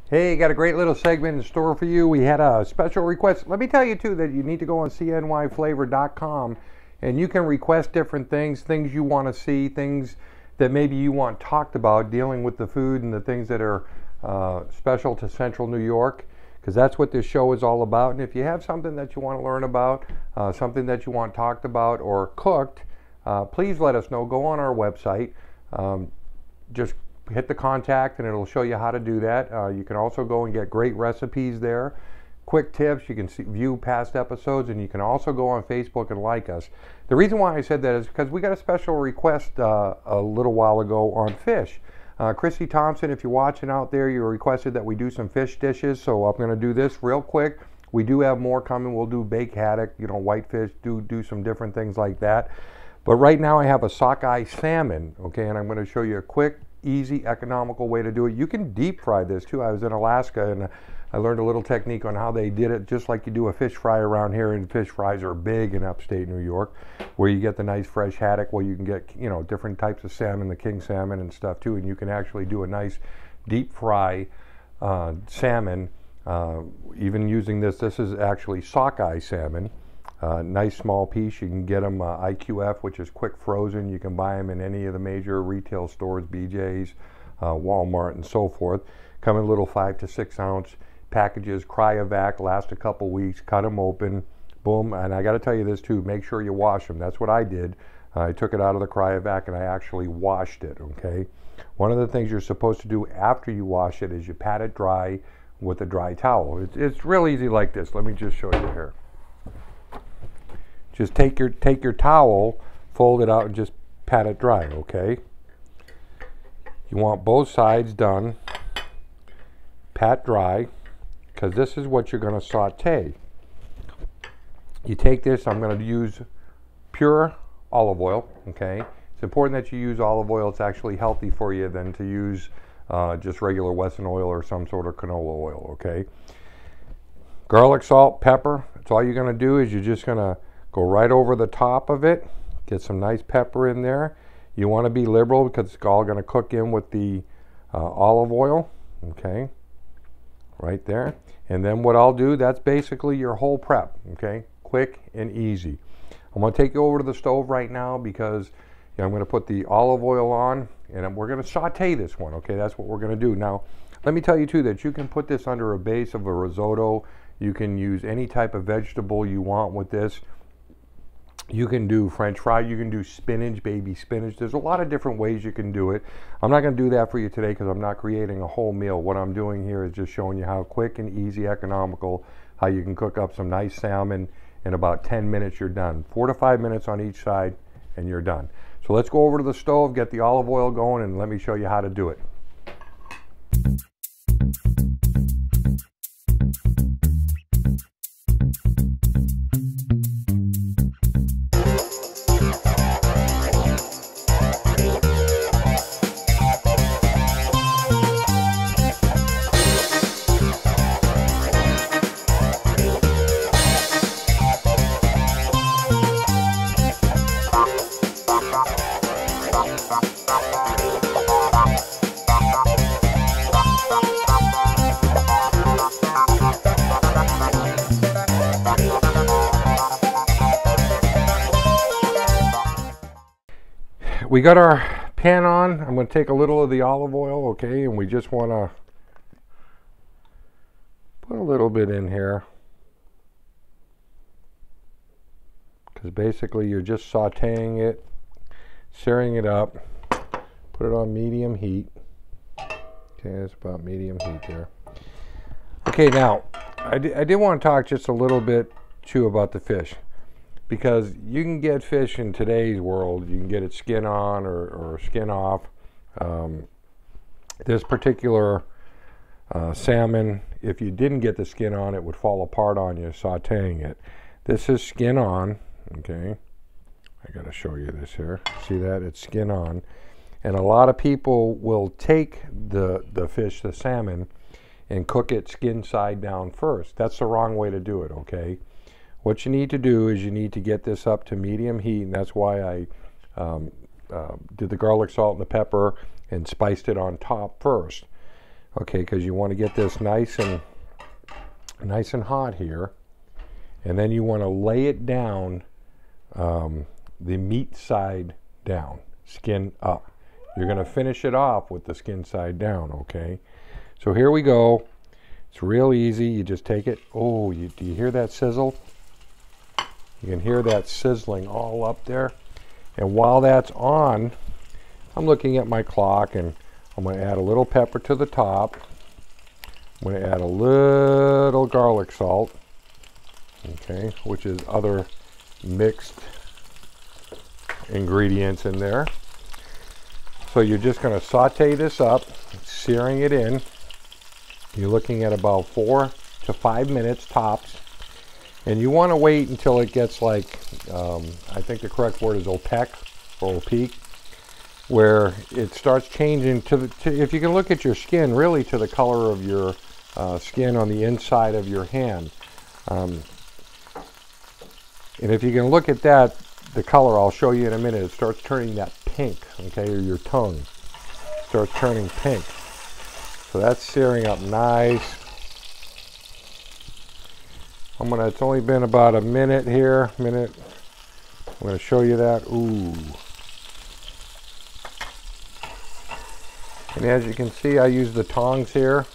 Hey, got a great little segment in store for you. We had a special request. Let me tell you too that you need to go on CNYFlavor.com and you can request different things you want to see, things that maybe you want talked about dealing with the food and the things that are special to Central New York, because that's what this show is all about. And if you have something that you want to learn about, something that you want talked about or cooked, please let us know. Go on our website. Just hit the contact and it'll show you how to do that. You can also go and get great recipes there, quick tips. You can view past episodes, and you can also go on Facebook and like us. The reason why I said that is because we got a special request a little while ago on fish. Christy Thompson, if you're watching out there, you requested that we do some fish dishes, so I'm going to do this real quick. We do have more coming. We'll do baked haddock, whitefish, do some different things like that. But right now I have a sockeye salmon, okay, and I'm going to show you a quick, easy, economical way to do it. You can deep fry this too. I was in Alaska and I learned a little technique on how they did it, just like you do a fish fry around here, and fish fries are big in upstate New York, where you get the nice fresh haddock. Well, you can get different types of salmon, the king salmon and stuff too, and you can actually do a nice deep fry salmon. Even using this is actually sockeye salmon. Nice small piece. You can get them IQF, which is quick frozen. You can buy them in any of the major retail stores, BJ's, Walmart, and so forth. Come in little 5 to 6 ounce packages, cryovac, last a couple weeks. Cut them open, boom. And I got to tell you this too, make sure you wash them. That's what I did. I took it out of the cryovac and I actually washed it, okay? One of the things you're supposed to do after you wash it is you pat it dry with a dry towel. It's real easy like this. Let me just show you here. Just take your towel, fold it out, and just pat it dry, okay? You want both sides done, pat dry, because this is what you're going to saute. You take this, I'm going to use pure olive oil, okay? It's important that you use olive oil. It's actually healthy for you than to use just regular Wesson oil or some sort of canola oil, okay? Garlic, salt, pepper. That's all you're going to do is you're just going to go right over the top of it, get some nice pepper in there. You want to be liberal because it's all going to cook in with the olive oil, okay, right there. And then what I'll do, that's basically your whole prep, okay, quick and easy. I'm going to take you over to the stove right now because I'm going to put the olive oil on and we're going to saute this one, okay, that's what we're going to do. Now, let me tell you too that you can put this under a base of a risotto. You can use any type of vegetable you want with this. You can do French fry, you can do spinach, baby spinach. There's a lot of different ways you can do it. I'm not going to do that for you today because I'm not creating a whole meal. What I'm doing here is just showing you how quick and easy, economical, how you can cook up some nice salmon. In about 10 minutes you're done. 4 to 5 minutes on each side and you're done. So let's go over to the stove, get the olive oil going, and let me show you how to do it. We got our pan on. I'm going to take a little of the olive oil, okay, and we just want to put a little bit in here because basically you're just sauteing it, searing it up. Put it on medium heat. Okay, it's about medium heat there. Okay, now I did want to talk just a little bit too about the fish, because you can get fish in today's world. You can get it skin on or skin off. This particular salmon, if you didn't get the skin on, it would fall apart on you sauteing it. This is skin on, okay? I gotta show you this here. See that? It's skin on. And a lot of people will take the fish, the salmon, and cook it skin side down first. That's the wrong way to do it, okay? What you need to do is you need to get this up to medium heat, and that's why I did the garlic, salt, and the pepper and spiced it on top first. Okay, because you want to get this nice and hot here, and then you want to lay it down, the meat side down, skin up. You're going to finish it off with the skin side down. Okay, so here we go. It's real easy. You just take it. Oh, do you hear that sizzle? You can hear that sizzling all up there. And while that's on, I'm looking at my clock, and I'm going to add a little pepper to the top. I'm going to add a little garlic salt, okay, which is other mixed ingredients in there. So you're just going to saute this up, searing it in. You're looking at about 4 to 5 minutes tops. And you want to wait until it gets like, I think the correct word is opaque or opaque, where it starts changing to if you can look at your skin, really to the color of your skin on the inside of your hand. And if you can look at that, the color, I'll show you in a minute, it starts turning that pink, okay, or your tongue starts turning pink. So that's searing up nice. It's only been about a minute here, I'm going to show you that. Ooh. And as you can see, I use the tongs here.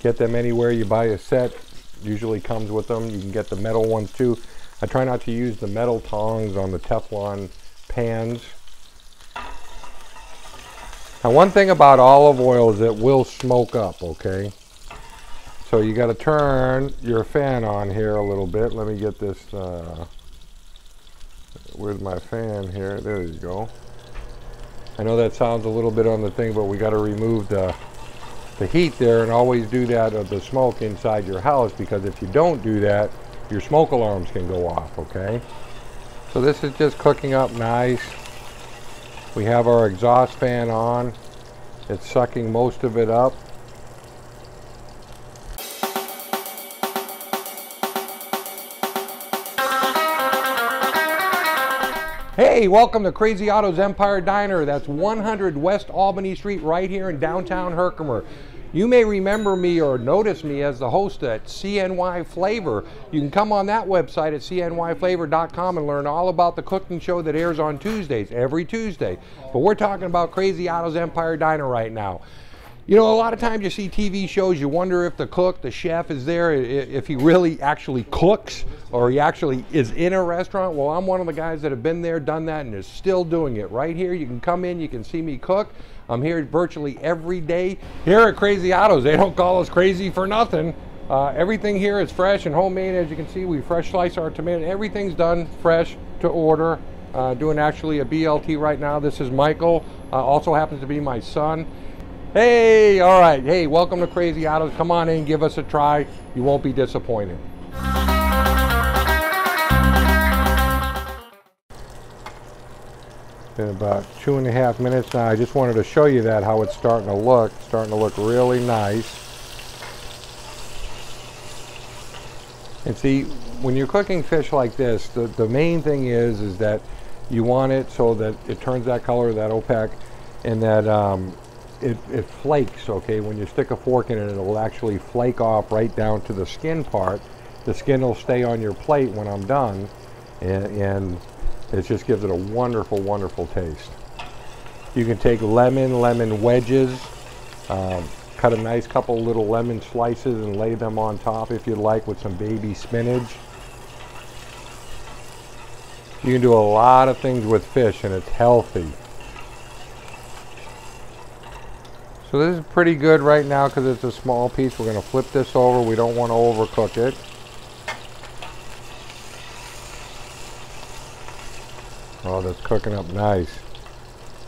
Get them anywhere you buy a set, usually comes with them. You can get the metal ones too. I try not to use the metal tongs on the Teflon pans. Now, one thing about olive oil is it will smoke up, okay? So you got to turn your fan on here a little bit. Let me get this, where's my fan here? There you go. I know that sounds a little bit on the thing, but we got to remove the heat there, and always do that of the smoke inside your house, because if you don't do that, your smoke alarms can go off, okay? So this is just cooking up nice. We have our exhaust fan on. It's sucking most of it up. Hey, welcome to Crazy Otto's Empire Diner. That's 100 West Albany Street right here in downtown Herkimer. You may remember me or notice me as the host at CNY Flavor. You can come on that website at CNYFlavor.com and learn all about the cooking show that airs on Tuesdays, every Tuesday. But we're talking about Crazy Otto's Empire Diner right now. You know, a lot of times you see TV shows, you wonder if the cook, the chef is there, if he really actually cooks or he actually is in a restaurant. Well, I'm one of the guys that have been there, done that, and is still doing it. Right here, you can come in, you can see me cook. I'm here virtually every day. Here at Crazy Otto's, they don't call us crazy for nothing. Everything here is fresh and homemade. As you can see, we fresh slice our tomato. Everything's done fresh to order. Doing actually a BLT right now. This is Michael, also happens to be my son. Hey, all right. Hey, welcome to Crazy Otto's. Come on in, give us a try. You won't be disappointed. Been about 2.5 minutes now. I just wanted to show you that, how it's starting to look. It's starting to look really nice. And see, when you're cooking fish like this, the main thing is that you want it so that it turns that color, that opaque, and that it flakes, okay? When you stick a fork in it, it'll actually flake off right down to the skin part. The skin will stay on your plate when I'm done, and it just gives it a wonderful, wonderful taste. You can take lemon wedges, cut a nice couple little lemon slices and lay them on top if you like, with some baby spinach. You can do a lot of things with fish, and it's healthy. So this is pretty good right now because it's a small piece. We're going to flip this over. We don't want to overcook it. Oh, that's cooking up nice.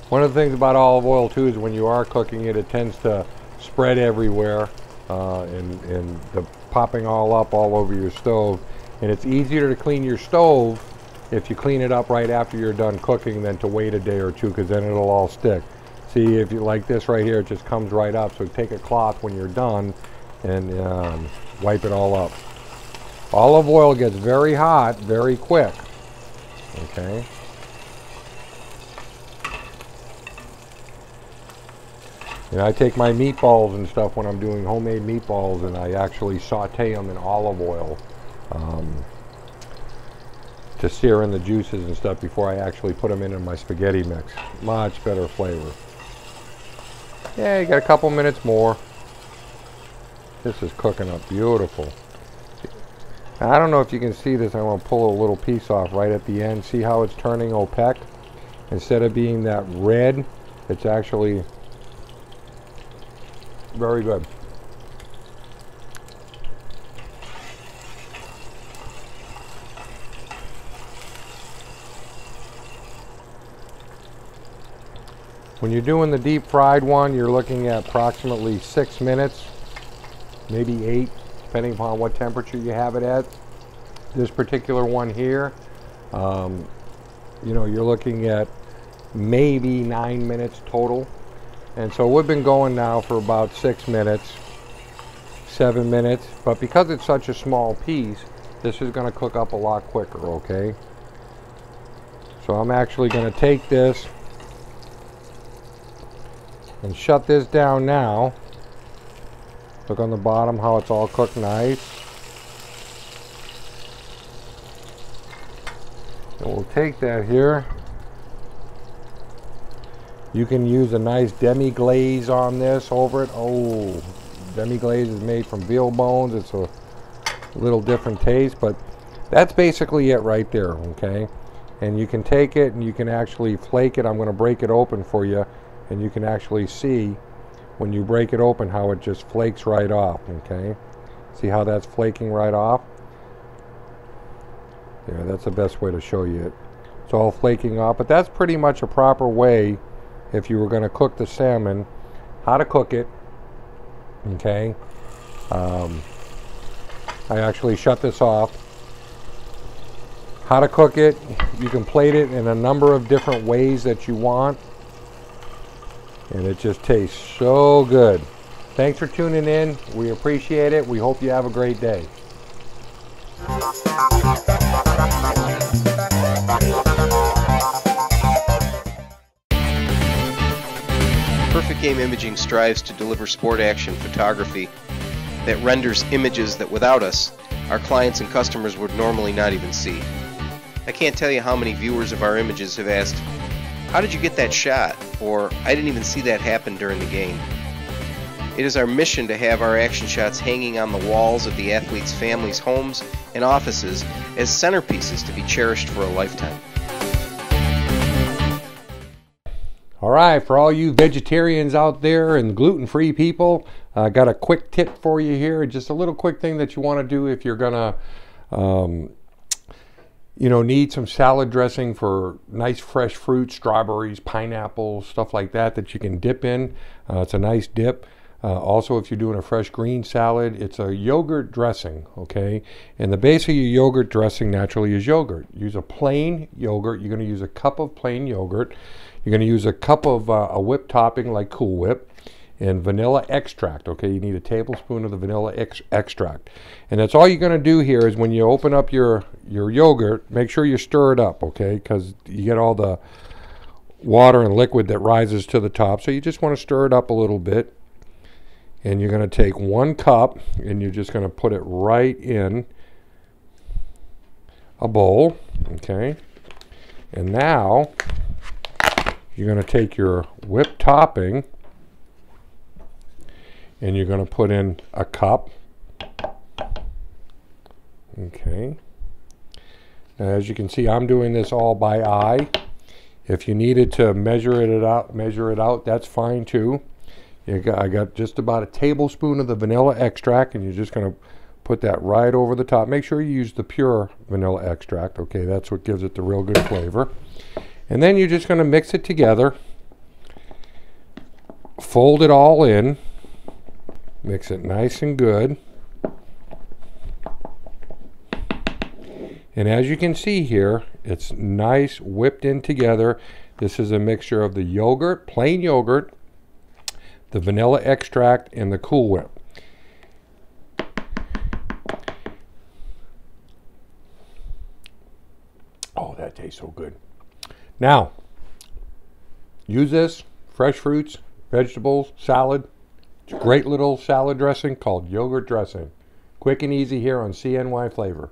One of the things about olive oil too is when you are cooking it, it tends to spread everywhere and the popping all up all over your stove. And it's easier to clean your stove if you clean it up right after you're done cooking than to wait a day or two, because then it'll all stick. See, if you like this right here, it just comes right up. So take a cloth when you're done and wipe it all up. Olive oil gets very hot very quick. Okay. And I take my meatballs and stuff when I'm doing homemade meatballs, and I actually saute them in olive oil to sear in the juices and stuff before I actually put them in my spaghetti mix. Much better flavor. Yeah, you got a couple minutes more. This is cooking up beautiful. Now, I don't know if you can see this. I'm going to pull a little piece off right at the end. See how it's turning opaque? Instead of being that red, it's actually very good. When you're doing the deep fried one, you're looking at approximately 6 minutes, maybe 8, depending upon what temperature you have it at. This particular one here, you know, you're looking at maybe 9 minutes total. And so we've been going now for about 6 minutes, 7 minutes, but because it's such a small piece, this is going to cook up a lot quicker, okay? So I'm actually going to take this and shut this down now. Look on the bottom how it's all cooked nice. And we'll take that here. You can use a nice demi-glaze on this over it. Oh, demi-glaze is made from veal bones. It's a little different taste, but that's basically it right there, okay? And you can take it and you can actually flake it. I'm going to break it open for you, and you can actually see when you break it open how it just flakes right off, okay? See how that's flaking right off? Yeah, that's the best way to show you it. It's all flaking off, but that's pretty much a proper way if you were going to cook the salmon, how to cook it, okay? I actually shut this off. How to cook it, you can plate it in a number of different ways that you want, and it just tastes so good. Thanks for tuning in. We appreciate it. We hope you have a great day. Perfect Game Imaging strives to deliver sport action photography that renders images that without us, our clients and customers would normally not even see. I can't tell you how many viewers of our images have asked, "How did you get that shot?" Or, "I didn't even see that happen during the game." It is our mission to have our action shots hanging on the walls of the athletes' families' homes and offices as centerpieces to be cherished for a lifetime. All right, for all you vegetarians out there and gluten-free people, I got a quick tip for you here. Just a little quick thing that you want to do if you're gonna, you know, need some salad dressing for nice fresh fruit, strawberries, pineapples, stuff like that that you can dip in. It's a nice dip. Also, if you're doing a fresh green salad, it's a yogurt dressing, okay? And the base of your yogurt dressing naturally is yogurt. Use a plain yogurt. You're going to use a cup of plain yogurt. You're going to use a cup of a whipped topping like Cool Whip and vanilla extract, okay? You need a tablespoon of the vanilla extract. And that's all you're going to do here is when you open up your yogurt, make sure you stir it up, okay? Because you get all the water and liquid that rises to the top. So you just want to stir it up a little bit. And you're going to take 1 cup and you're just going to put it right in a bowl, okay? And now you're going to take your whipped topping and you're going to put in a cup, okay? Now, as you can see, I'm doing this all by eye. If you needed to measure it out, that's fine too. I got just about a tablespoon of the vanilla extract, and you're just going to put that right over the top. Make sure you use the pure vanilla extract, okay? That's what gives it the real good flavor. And then you're just going to mix it together, fold it all in, mix it nice and good. And as you can see here, it's nice whipped in together. This is a mixture of the yogurt, plain yogurt, the vanilla extract, and the Cool Whip. Oh, that tastes so good. Now, use this, fresh fruits, vegetables, salad. It's a great little salad dressing called yogurt dressing. Quick and easy here on CNY Flavor.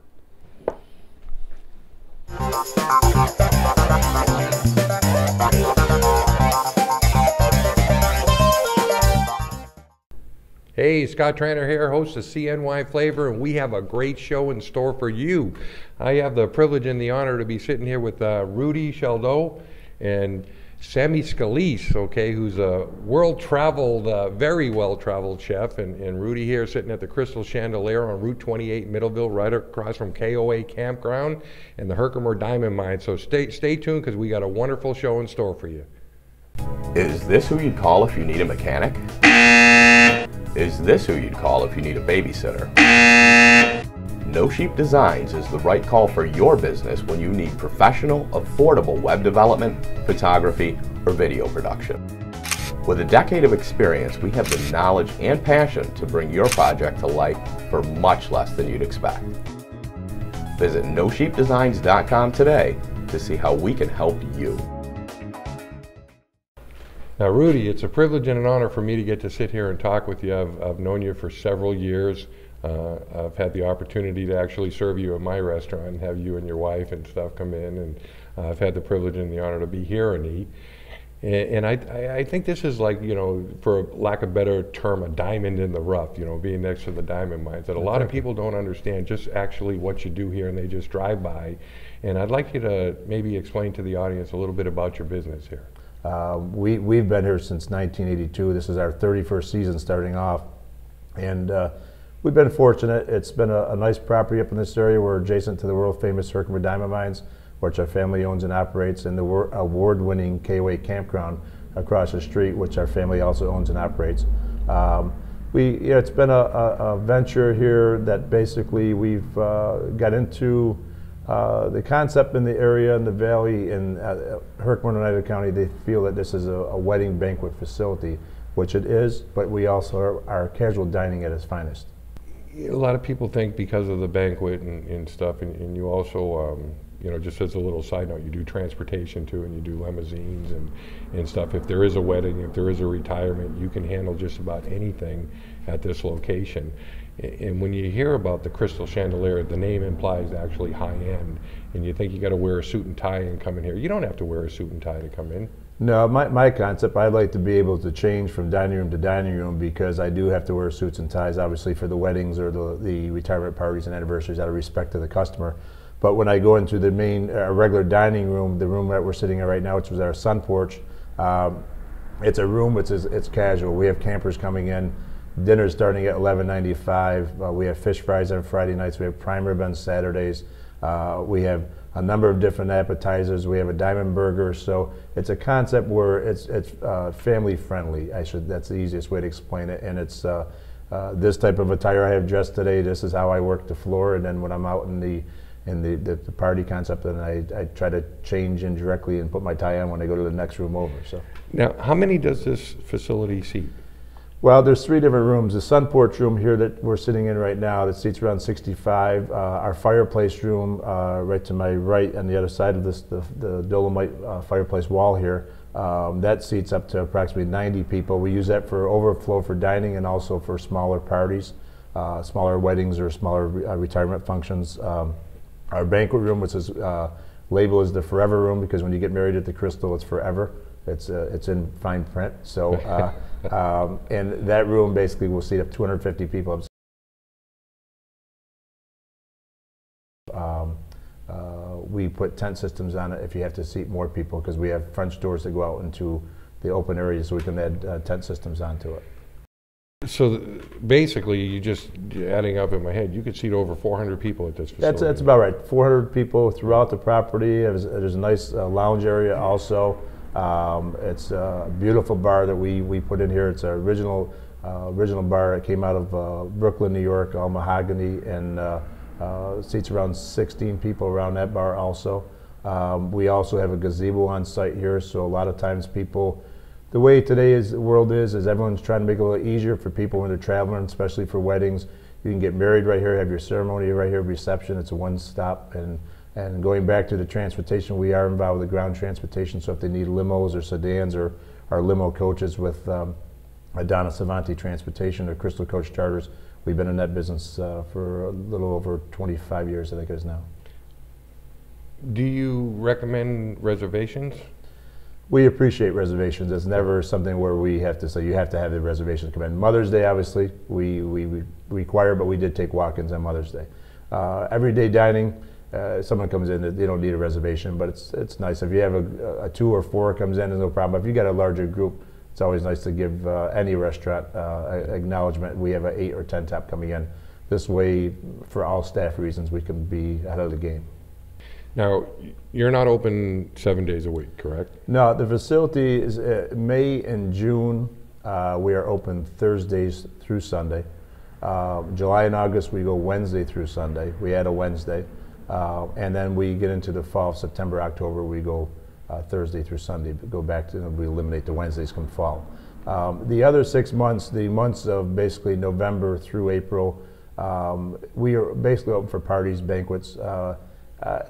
Hey, Scott Tranter here, host of CNY Flavor, and we have a great show in store for you. I have the privilege and the honor to be sitting here with Rudy Shaldo and Sammy Scalise, okay, who's a world-traveled, very well-traveled chef, and Rudy here sitting at the Crystal Chandelier on Route 28 Middleville, right across from KOA Campground and the Herkimer Diamond Mine. So stay tuned because we got a wonderful show in store for you. Is this who you'd call if you need a mechanic? Is this who you'd call if you need a babysitter? No Sheep Designs is the right call for your business when you need professional, affordable web development, photography, or video production. With a decade of experience, we have the knowledge and passion to bring your project to life for much less than you'd expect. Visit NoSheepDesigns.com today to see how we can help you. Now, Rudy, it's a privilege and an honor for me to get to sit here and talk with you. I've known you for several years. I've had the opportunity to actually serve you at my restaurant and have you and your wife and stuff come in, and I've had the privilege and the honor to be here and eat. And I think this is like, you know, for lack of a better term, a diamond in the rough, you know, being next to the diamond mines that a lot of people don't understand just actually what you do here, and they just drive by. And I'd like you to maybe explain to the audience a little bit about your business here. We've been here since 1982. This is our 31st season starting off, and we've been fortunate. It's been a nice property up in this area. We're adjacent to the world famous Herkimer Diamond Mines, which our family owns and operates, and the award-winning KOA Campground across the street, which our family also owns and operates. It's been a venture here that basically we've got into. The concept in the area in the valley in Herkimer and Oneida County, they feel that this is a wedding banquet facility, which it is, but we also are casual dining at its finest. A lot of people think because of the banquet and stuff, and you also, you know, just as a little side note, you do transportation too, and you do limousines and stuff. If there is a wedding, if there is a retirement, you can handle just about anything at this location. And when you hear about the Crystal Chandelier, the name implies actually high end, and you think you got to wear a suit and tie and come in here. You don't have to wear a suit and tie to come in. No, my concept, I'd like to be able to change from dining room to dining room, because I do have to wear suits and ties, obviously, for the weddings or the retirement parties and anniversaries out of respect to the customer. But when I go into the main regular dining room, the room that we're sitting in right now, which was our sun porch, it's a room, it's casual. We have campers coming in. Dinner's starting at $11.95. We have fish fries on Friday nights. We have prime rib on Saturdays. We have a number of different appetizers. We have a diamond burger. So it's a concept where it's family friendly. That's the easiest way to explain it. And it's this type of attire I have dressed today. This is how I work the floor. And then when I'm out in the party concept, then I try to change indirectly and put my tie on when I go to the next room over. So now, how many does this facility seat? Well, there's 3 different rooms. The sun porch room here that we're sitting in right now, that seats around 65. Our fireplace room, right to my right on the other side of this, the Dolomite fireplace wall here, that seats up to approximately 90 people. We use that for overflow for dining and also for smaller parties, smaller weddings or smaller retirement functions. Our banquet room, which is labeled as the forever room, because when you get married at the Crystal, it's forever. It's in fine print. So, and that room basically will seat up 250 people. We put tent systems on it if you have to seat more people, because we have French doors that go out into the open area, so we can add tent systems onto it. So basically, you just adding up in my head, you could seat over 400 people at this facility. That's about right. 400 people throughout the property. There's a nice lounge area also. It's a beautiful bar that we put in here. It's an original bar. It came out of Brooklyn, New York, all mahogany, and seats around 16 people around that bar also. We also have a gazebo on site here, so a lot of times people, the way today's world is everyone's trying to make it a little easier for people when they're traveling, especially for weddings. You can get married right here, have your ceremony right here, reception. It's a one-stop. And going back to the transportation, we are involved with the ground transportation, so if they need limos or sedans or our limo coaches with Donna Savanti Transportation or Crystal Coach Charters. We've been in that business for a little over 25 years, I think it is now. Do you recommend reservations? We appreciate reservations. It's never something where we have to say you have to have the reservations come in. Mother's Day, obviously, we require, but we did take walk-ins on Mother's Day. Everyday dining, someone comes in, they don't need a reservation, but it's nice. If you have a 2 or 4 comes in, there's no problem. If you got a larger group, it's always nice to give any restaurant acknowledgement. We have an 8 or 10 top coming in. This way, for all staff reasons, we can be ahead of the game. Now, you're not open 7 days a week, correct? No, the facility is May and June. We are open Thursdays through Sunday. July and August, we go Wednesday through Sunday. We add a Wednesday. And then we get into the fall, September, October, we go Thursday through Sunday. Go back to, we eliminate the Wednesdays come fall. The other 6 months, the months of basically November through April, we are basically open for parties, banquets.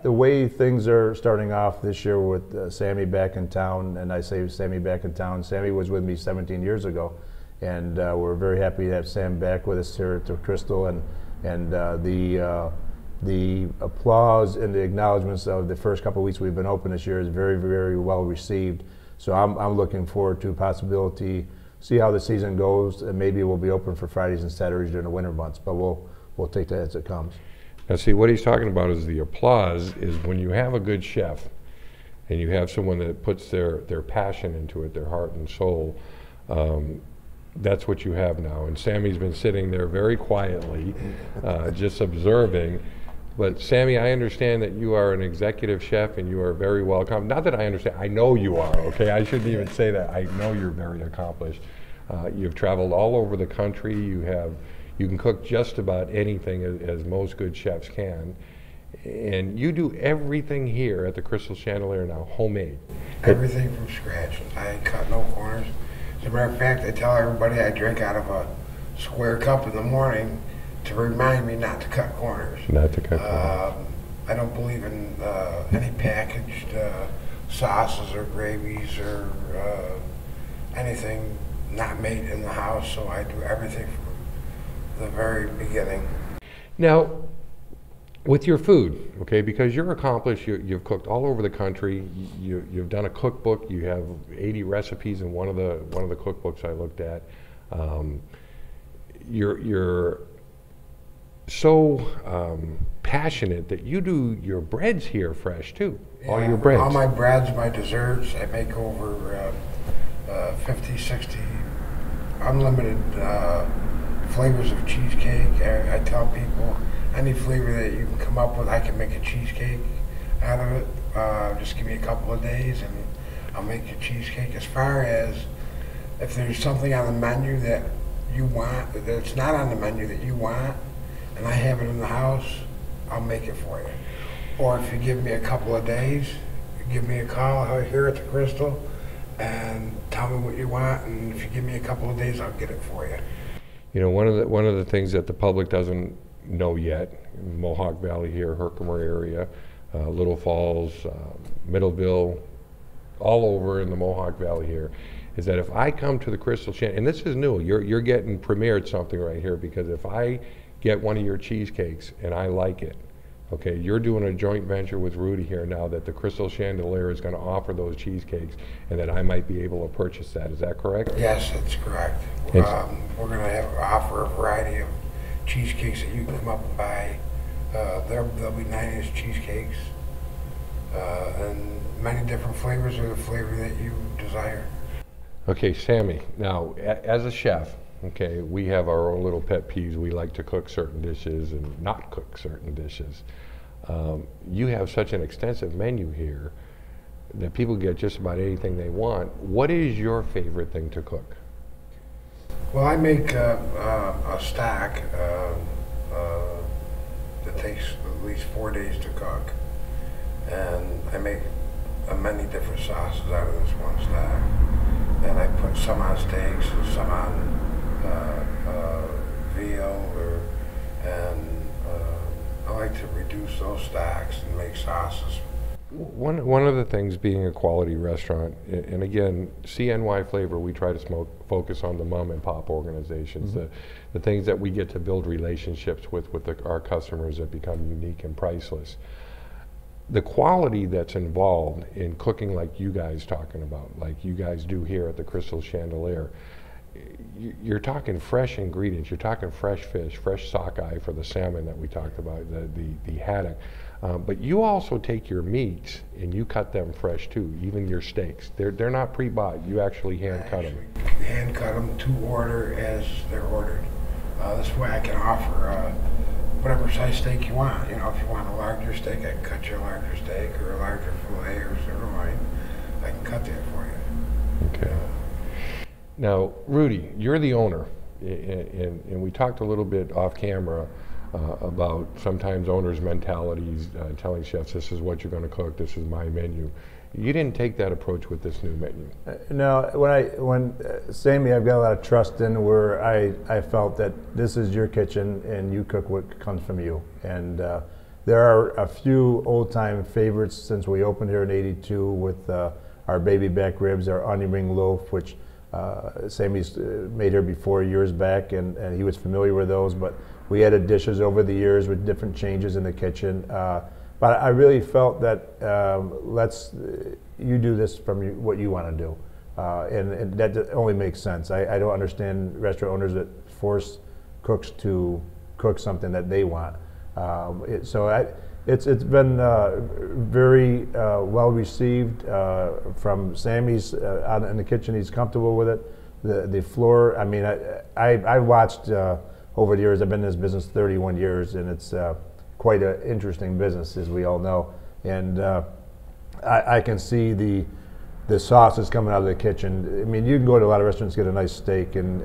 The way things are starting off this year with Sammy back in town, and I say Sammy back in town, Sammy was with me 17 years ago, and we're very happy to have Sam back with us here at the Crystal, and the applause and the acknowledgments of the first couple of weeks we've been open this year is very, very well received. So I'm looking forward to possibility, see how the season goes, and maybe we'll be open for Fridays and Saturdays during the winter months, but we'll take that as it comes. Now see, what he's talking about is the applause is when you have a good chef and you have someone that puts their passion into it, their heart and soul, that's what you have now. And Sammy's been sitting there very quietly, just observing. But Sammy, I understand that you are an executive chef and you are very welcome. Not that I understand, I know you are, okay? I shouldn't even say that. I know you're very accomplished. You've traveled all over the country. You can cook just about anything as most good chefs can. And you do everything here at the Crystal Chandelier now, homemade. Everything from scratch. I cut no corners. As a matter of fact, I tell everybody I drink out of a square cup in the morning to remind me not to cut corners. Not to cut corners. I don't believe in any packaged sauces or gravies or anything not made in the house, so I do everything from the very beginning. Now, with your food, okay, because you're accomplished, you've cooked all over the country. You've done a cookbook. You have 80 recipes in one of the cookbooks I looked at. You're so passionate that you do your breads here fresh too. Yeah, all your breads. All my breads, my desserts. I make over 50, 60 unlimited flavors of cheesecake. I tell people any flavor that you can come up with, I can make a cheesecake out of it. Just give me a couple of days and I'll make you cheesecake. As far as if there's something on the menu that you want, that's not on the menu that you want, and I have it in the house, I'll make it for you. Or if you give me a couple of days, give me a call here at the Crystal and tell me what you want, and if you give me a couple of days, I'll get it for you. You know, one of the things that the public doesn't know yet, Mohawk Valley here, Herkimer area, Little Falls, Middleville, all over in the Mohawk Valley here, is that if I come to the Crystal Chandelier, and this is new, you're getting premiered something right here, because if I get one of your cheesecakes and I like it, okay, you're doing a joint venture with Rudy here now that the Crystal Chandelier is going to offer those cheesecakes and that I might be able to purchase that. Is that correct? Yes, that's correct. We're going to offer a variety of cheesecakes that you can come up and buy. There'll be 9-inch cheesecakes and many different flavors of the flavor that you desire. Okay, Sammy, now as a chef, okay, we have our own little pet peeves. We like to cook certain dishes and not cook certain dishes. You have such an extensive menu here that people get just about anything they want. What is your favorite thing to cook? Well, I make a stock that takes at least 4 days to cook, and I make many different sauces out of this one stock. And I put some on steaks and some on veal, and I like to reduce those stocks and make sauces One of the things being a quality restaurant, and again, CNY Flavor, we try to focus on the mom and pop organizations, the things that we get to build relationships with our customers that become unique and priceless. The quality that's involved in cooking like you guys talking about, like you guys do here at the Crystal Chandelier, you're talking fresh ingredients, you're talking fresh fish, fresh sockeye for the salmon that we talked about, the haddock. But you also take your meats and you cut them fresh too, even your steaks. They're not pre-bought, you actually hand cut them. Hand cut them to order as they're ordered. This way I can offer whatever size steak you want. You know, if you want a larger steak, I can cut you a larger steak, or a larger filet or sirloin. I can cut that for you. Okay. Now, Rudy, you're the owner, and we talked a little bit off camera about sometimes owners' mentalities, telling chefs, this is what you're going to cook, this is my menu. You didn't take that approach with this new menu. No, when Sammy, I've got a lot of trust in where I felt that this is your kitchen and you cook what comes from you. And there are a few old-time favorites since we opened here in '82 with our baby back ribs, our onion ring loaf, which Sammy's made here before years back, and he was familiar with those, but we added dishes over the years with different changes in the kitchen. But I really felt that you do this from what you want to do. And that only makes sense. I don't understand restaurant owners that force cooks to cook something that they want. It's been very well received from Sammy's out in the kitchen. He's comfortable with it. The floor, I mean, I watched over the years. I've been in this business 31 years, and it's quite an interesting business, as we all know. And I can see the sauces coming out of the kitchen. I mean, you can go to a lot of restaurants, get a nice steak, and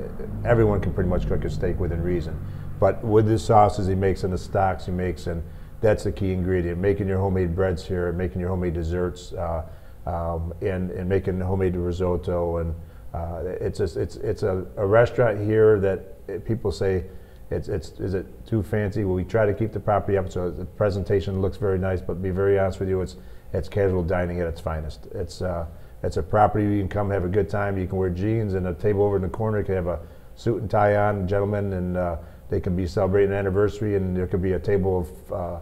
everyone can pretty much cook a steak within reason. But with the sauces he makes and the stocks he makes, and that's the key ingredient. Making your homemade breads here, making your homemade desserts, and making homemade risotto. And it's a restaurant here that people say, is it too fancy? Well, we try to keep the property up so the presentation looks very nice, but to be very honest with you, it's casual dining at its finest. It's a property you can come have a good time. You can wear jeans, and a table over in the corner you can have a suit and tie on, gentlemen, and they can be celebrating an anniversary, and there could be a table of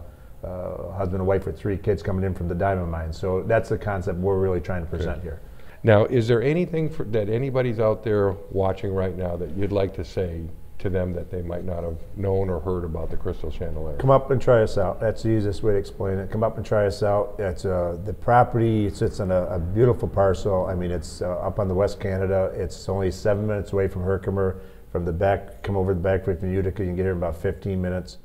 husband and wife with 3 kids coming in from the diamond mine. So that's the concept we're really trying to present here. Now, is there anything that anybody's out there watching right now that you'd like to say to them that they might not have known or heard about the Crystal Chandelier? Come up and try us out. That's the easiest way to explain it. Come up and try us out. It's the property sits on a beautiful parcel. I mean, it's up on the West Canada. It's only 7 minutes away from Herkimer. From the back, come over the back way from Utica. You can get here in about 15 minutes.